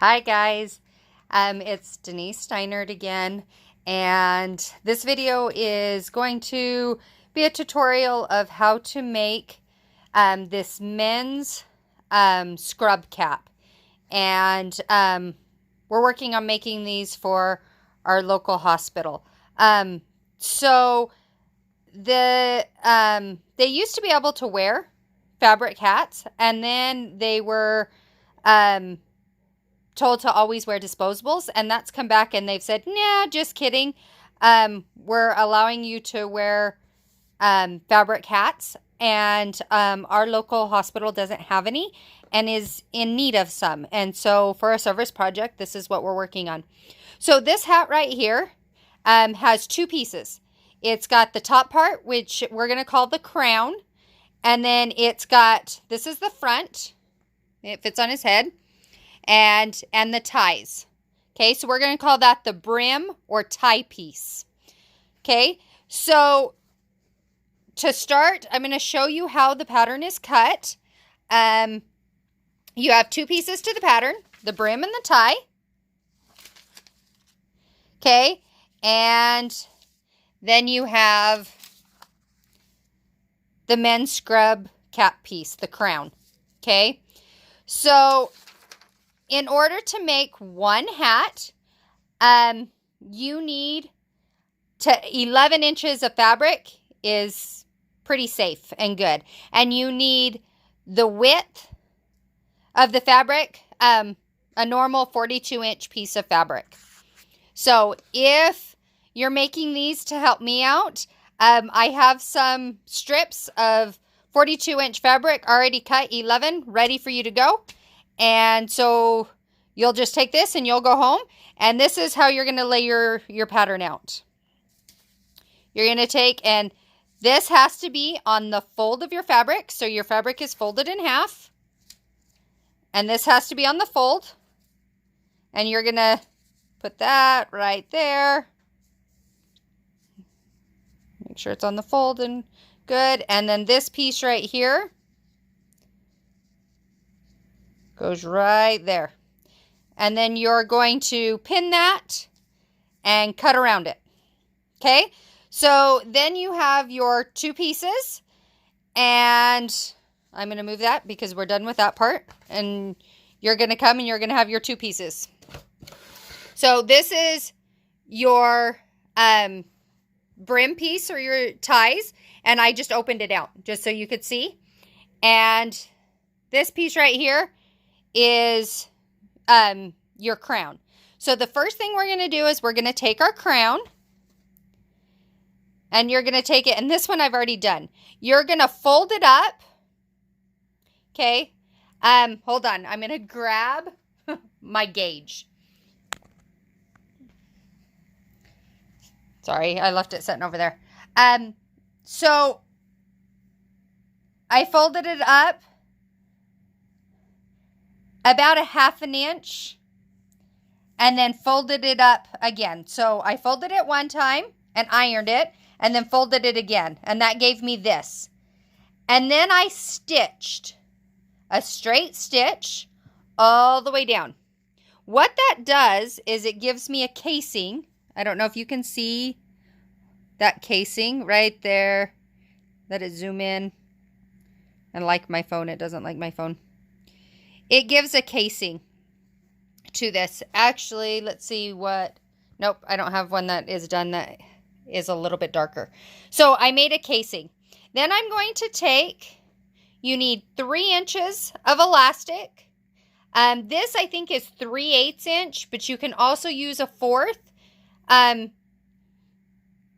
Hi guys, it's Denise Steinert again, and this video is going to be a tutorial of how to make this men's scrub cap. And we're working on making these for our local hospital. So they used to be able to wear fabric hats, and then they were told to always wear disposables, and that's come back and they've said, nah, just kidding. We're allowing you to wear fabric hats, and our local hospital doesn't have any and is in need of some. And so for a service project, this is what we're working on. So this hat right here has two pieces. It's got the top part, which we're going to call the crown. And then it's got, this is the front. It fits on his head. And the ties. Okay, so we're going to call that the brim or tie piece. Okay, so to start, I'm going to show you how the pattern is cut. You have two pieces to the pattern, the brim and the tie. Okay, and then you have the men's scrub cap piece, the crown. Okay, so in order to make one hat, you need 11 inches of fabric is pretty safe and good. And you need the width of the fabric, a normal 42-inch piece of fabric. So if you're making these to help me out, I have some strips of 42-inch fabric already cut, 11, ready for you to go. And so you'll just take this and you'll go home. And this is how you're going to lay your pattern out. You're going to take, and this has to be on the fold of your fabric. So your fabric is folded in half. And this has to be on the fold. And you're going to put that right there. Make sure it's on the fold and good. And then this piece right here goes right there. And then you're going to pin that and cut around it. Okay? So then you have your two pieces. And I'm going to move that because we're done with that part. And you're going to come and you're going to have your two pieces. So this is your brim piece or your ties. And I just opened it out just so you could see. And this piece right here is your crown. So the first thing we're going to do is we're going to take our crown, and you're going to take it, and this one I've already done. You're going to fold it up. Okay. Hold on. I'm going to grab my gauge. Sorry, I left it sitting over there. So I folded it up about a 1/2 inch and then folded it up again. So I folded it one time and ironed it and then folded it again. And that gave me this. And then I stitched a straight stitch all the way down. What that does is it gives me a casing. I don't know if you can see that casing right there. Let it zoom in. And like my phone, it doesn't like my phone. It gives a casing to this. Actually, let's see what... Nope, I don't have one that is done that is a little bit darker. So I made a casing. Then I'm going to take... You need 3 inches of elastic. This, I think, is 3/8 inch, but you can also use a 1/4.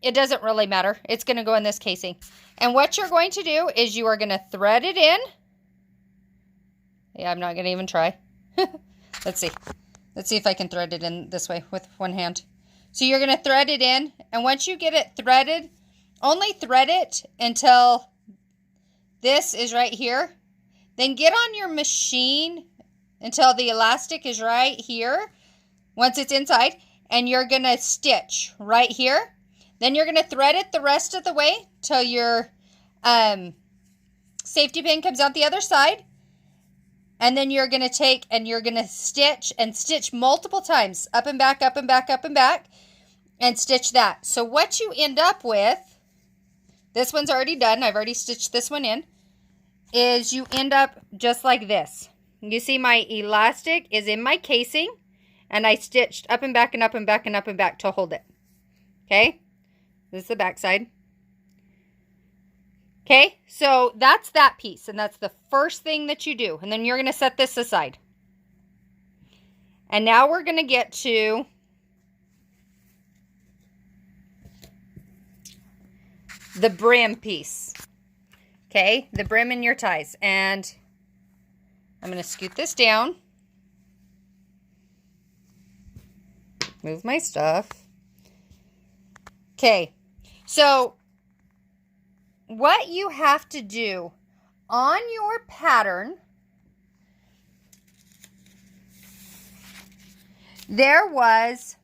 It doesn't really matter. It's going to go in this casing. And what you're going to do is you are going to thread it in. Yeah, I'm not going to even try. Let's see. Let's see if I can thread it in this way with one hand. So you're going to thread it in. And once you get it threaded, only thread it until this is right here. Then get on your machine until the elastic is right here. Once it's inside. And you're going to stitch right here. Then you're going to thread it the rest of the way till your safety pin comes out the other side. And then you're going to take and you're going to stitch and stitch multiple times, up and back, up and back, up and back, and stitch that. So what you end up with, this one's already done, I've already stitched this one in, is you end up just like this. You see my elastic is in my casing, and I stitched up and back and up and back and up and back to hold it. Okay, this is the back side. Okay, so that's that piece, and that's the first thing that you do. And then you're going to set this aside. And now we're going to get to the brim piece. Okay, the brim in your ties. And I'm going to scoot this down. Move my stuff. Okay, so what you have to do on your pattern, there was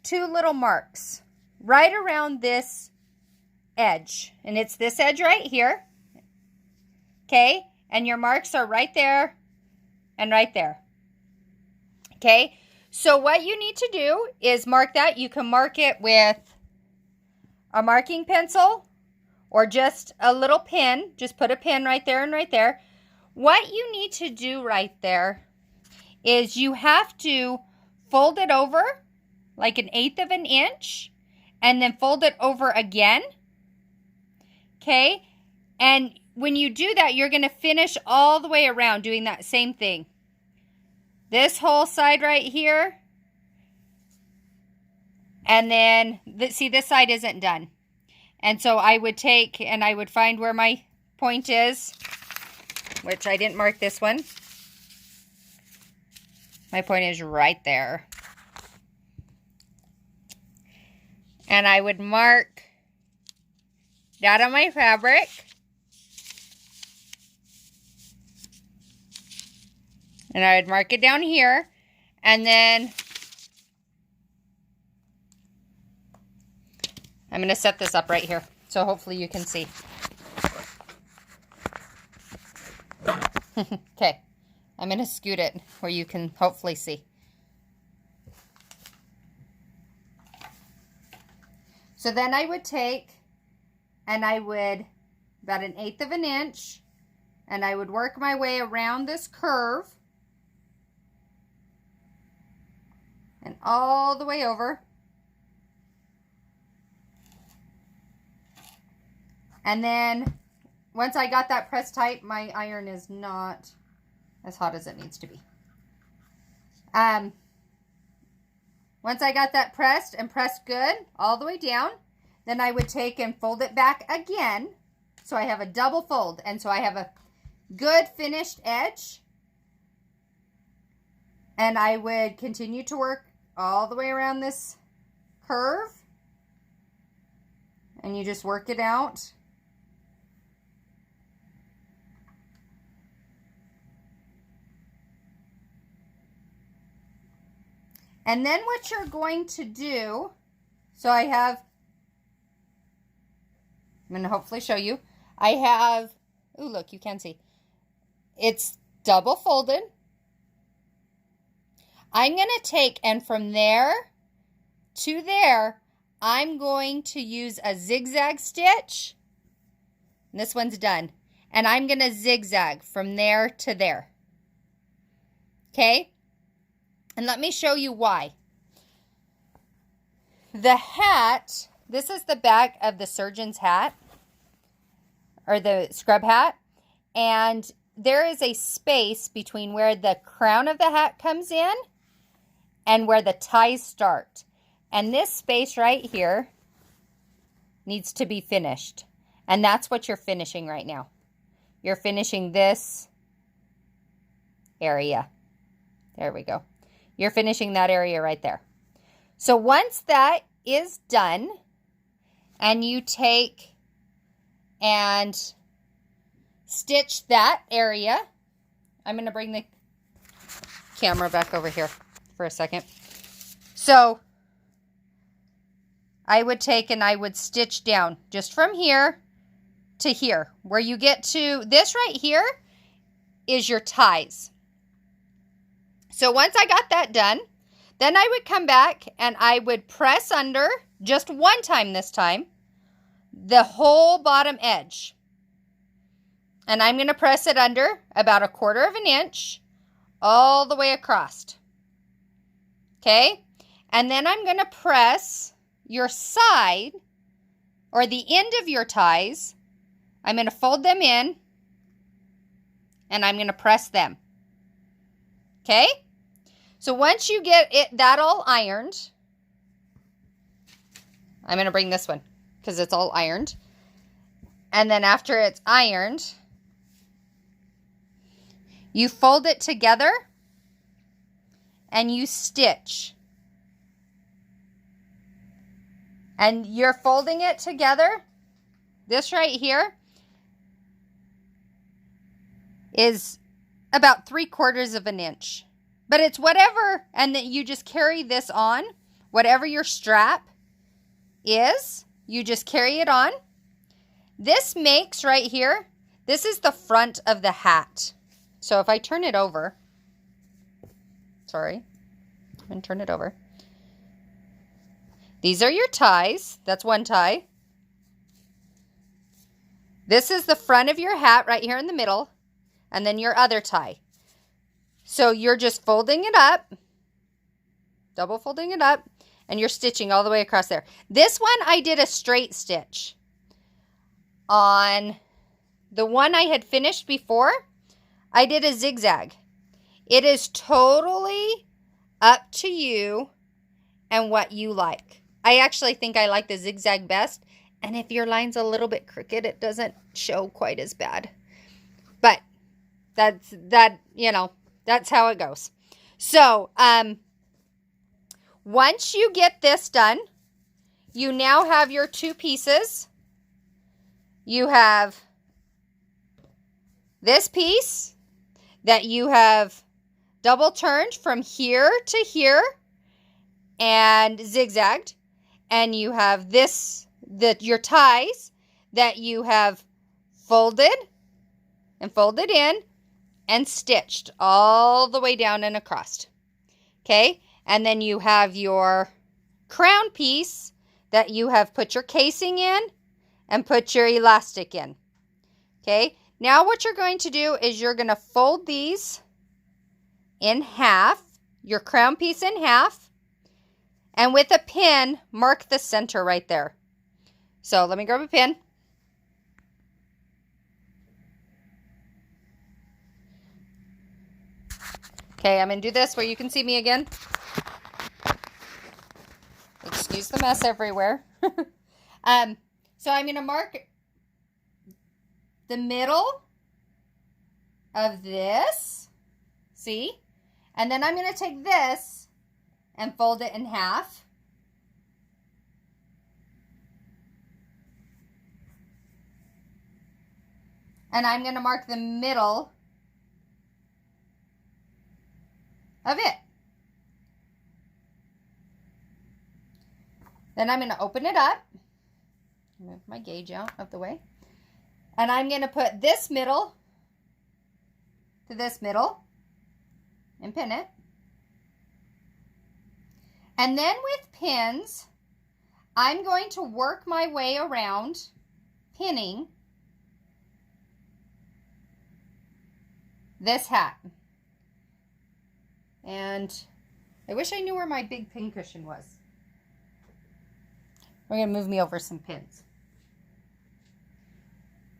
2 little marks right around this edge, and it's this edge right here. Okay, and your marks are right there and right there. Okay, so what you need to do is mark that. You can mark it with a marking pencil or just a little pin. Just put a pin right there and right there. What you need to do right there is you have to fold it over like 1/8 of an inch and then fold it over again. Okay, and when you do that, you're going to finish all the way around doing that same thing. This whole side right here, and then see, this side isn't done. And so I would take and I would find where my point is, which I didn't mark this one. My point is right there. And I would mark that on my fabric. And I would mark it down here. And then I'm going to set this up right here. So hopefully you can see. Okay. I'm going to scoot it where you can hopefully see. So then I would take and I would about 1/8 of an inch and I would work my way around this curve and all the way over. And then once I got that pressed tight, my iron is not as hot as it needs to be. Once I got that pressed and pressed good all the way down, then I would take and fold it back again. So I have a double fold, and so I have a good finished edge. And I would continue to work all the way around this curve. And you just work it out. And then what you're going to do, so I have, I'm going to hopefully show you. I have, ooh, look, you can see. It's double folded. I'm going to take, and from there to there, I'm going to use a zigzag stitch. And this one's done. And I'm going to zigzag from there to there. Okay? And let me show you why. The hat, this is the back of the surgeon's hat, or the scrub hat, and there is a space between where the crown of the hat comes in and where the ties start. And this space right here needs to be finished. And that's what you're finishing right now. You're finishing this area. There we go. You're finishing that area right there. So once that is done, and you take and stitch that area, I'm going to bring the camera back over here for a second. So I would take and I would stitch down just from here to here. Where you get to this right here is your ties. So once I got that done, then I would come back and I would press under, just one time this time, the whole bottom edge. And I'm going to press it under about 1/4 of an inch all the way across. Okay? And then I'm going to press your side, or the end of your ties. I'm going to fold them in, and I'm going to press them. Okay? So once you get that all ironed, I'm going to bring this one because it's all ironed. And then after it's ironed, you fold it together and you stitch. And you're folding it together. This right here is about 3/4 of an inch. But it's whatever, and then you just carry this on. Whatever your strap is, you just carry it on. This makes right here, this is the front of the hat. So if I turn it over, sorry, I'm going to turn it over. These are your ties. That's one tie. This is the front of your hat right here in the middle, and then your other tie. So you're just folding it up, double folding it up, and you're stitching all the way across there. This one I did a straight stitch. On the one I had finished before, I did a zigzag. It is totally up to you and what you like. I actually think I like the zigzag best. And if your line's a little bit crooked, it doesn't show quite as bad. But that's how it goes. So, once you get this done, you now have your two pieces. You have this piece that you have double turned from here to here and zigzagged. And you have your ties that you have folded in and stitched all the way down and across. Okay? And then you have your crown piece that you have put your casing in and put your elastic in. Okay? Now what you're going to do is you're going to fold these in half, your crown piece in half, and with a pin, mark the center right there. So let me grab a pin. Okay, I'm going to do this where you can see me again. Excuse the mess everywhere. So I'm going to mark the middle of this. See? And then I'm going to take this and fold it in half. And I'm going to mark the middle of it. Then I'm going to open it up. Move my gauge out of the way. And I'm going to put this middle to this middle and pin it. And then with pins, I'm going to work my way around pinning this hat. And I wish I knew where my big pin cushion was. We're going to move me over some pins.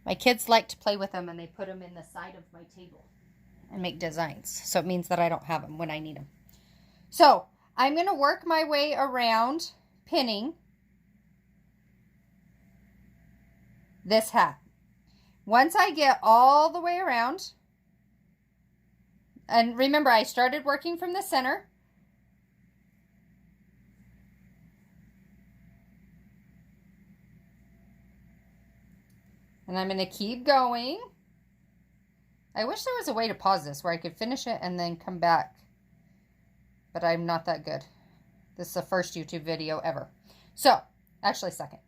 My kids like to play with them, and they put them in the side of my table and make designs. So it means that I don't have them when I need them. So I'm going to work my way around pinning this hat. Once I get all the way around, and remember I started working from the center. And I'm going to keep going. I wish there was a way to pause this where I could finish it and then come back. But I'm not that good. This is the first YouTube video ever. So, actually second.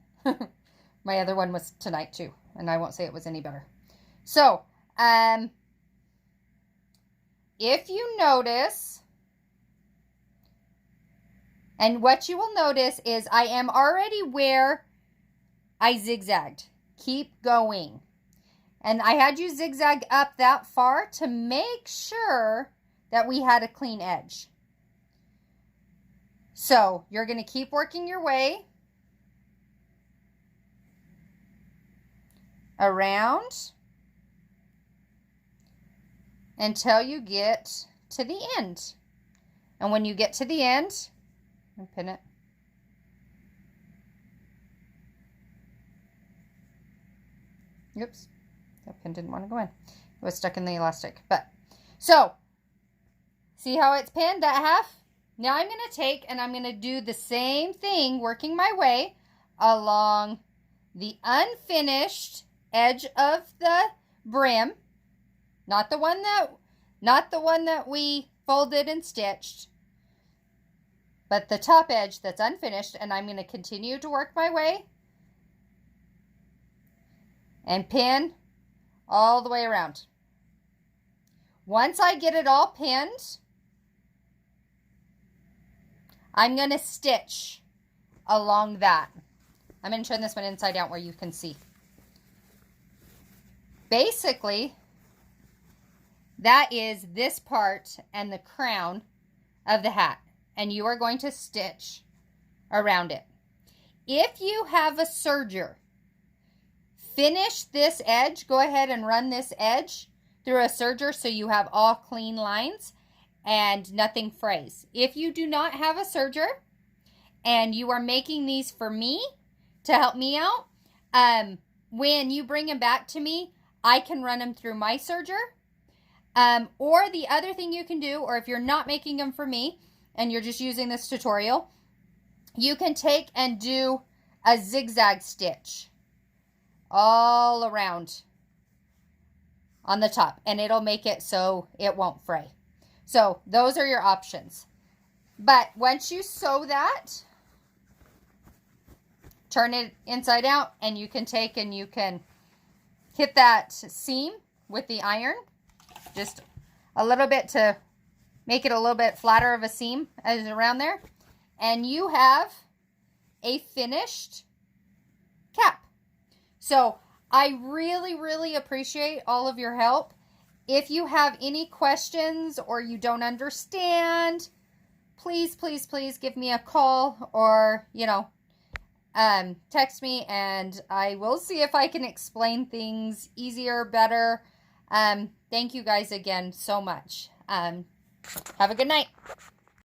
My other one was tonight too. And I won't say it was any better. So, if you notice, and what you will notice is I am already where I zigzagged. Keep going. And I had you zigzag up that far to make sure that we had a clean edge. So you're going to keep working your way around until you get to the end. And when you get to the end, I'll pin it. Oops, that pin didn't want to go in. It was stuck in the elastic. But so see how it's pinned, that half? Now I'm going to take and I'm going to do the same thing, working my way along the unfinished edge of the brim. Not the one that we folded and stitched, but the top edge that's unfinished, and I'm going to continue to work my way and pin all the way around. Once I get it all pinned, I'm going to stitch along that. I'm going to turn this one inside out where you can see. Basically, that is this part and the crown of the hat, and you are going to stitch around it. If you have a serger, finish this edge. Go ahead and run this edge through a serger so you have all clean lines and nothing frays. If you do not have a serger and you are making these for me to help me out, when you bring them back to me, I can run them through my serger. Or the other thing you can do, or if you're not making them for me and you're just using this tutorial, you can take and do a zigzag stitch all around on the top, and it'll make it so it won't fray. So those are your options. But once you sew that, turn it inside out, and you can take and you can hit that seam with the iron, just a little bit to make it a little bit flatter of a seam as around there, and you have a finished cap. So I really, really appreciate all of your help. If you have any questions or you don't understand, please, please, please give me a call or, text me, and I will see if I can explain things easier, better. Thank you guys again so much. Have a good night.